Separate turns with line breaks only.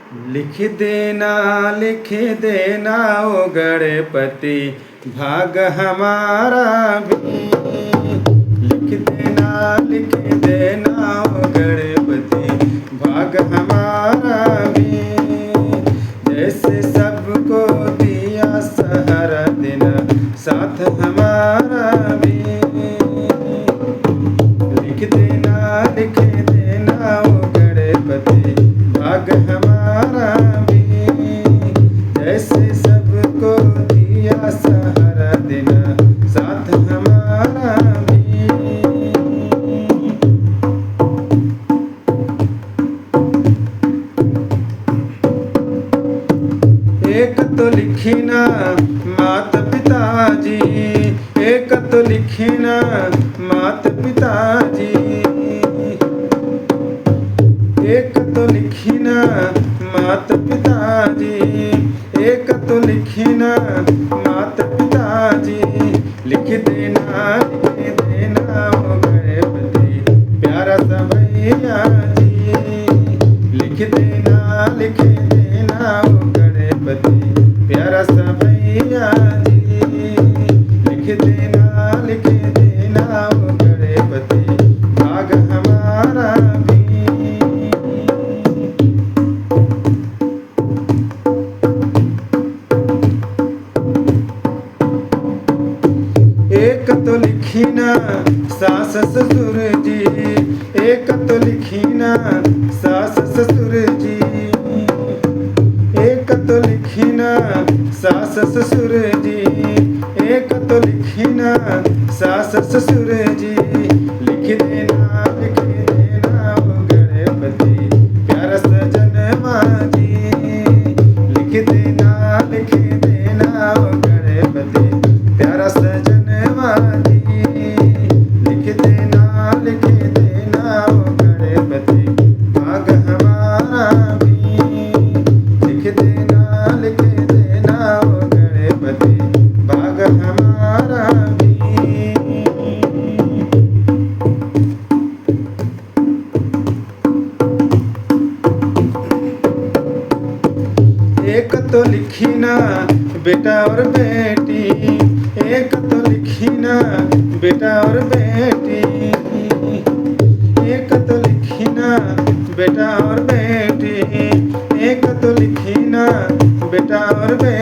लिख देना ओ गणपति भाग हमारा भी। लिख देना ओ गणपति भाग हमारा भी। जैसे सबको दिया सहारा देना साथ हमारा भी। लिख देना ओ गणपति भाग हमारा भी। जैसे सबको दिया सहारा देना साथ हमारा भी। एक तो लिखना माता पिताजी, एक तो लिखना माता पिताजी, एक तो लिखना माता पिताजी, एक तो लिखना माता पिताजी। लिख देना ओ गणपति प्यारा सा भैया जी। लिख देना ओ गणपति प्यारा सा भैया जी। लिख देना ओ गणपति भाग हमारा भी। एक तो लिखना सास ससुर जी, एक तो लिखना सास ससुर जी, एक तो लिखना सास ससुर जी, एक तो लिखना सास ससुर जी। लिख देना ओ गणपति प्यारा सजनवा जी। लिख देना ओ गणपति प्यारा सजनवा जी। लिख देना ओ गणपति भाग हमारा भी। लिख देना ओ गणपति भाग हमारा भी। एक तो लिखना बेटा और बेटी, एक तो लिखना बेटा और बेटी, एक तो लिखना बेटा और बेटी, एक तो लिखना बेटा और बेटी।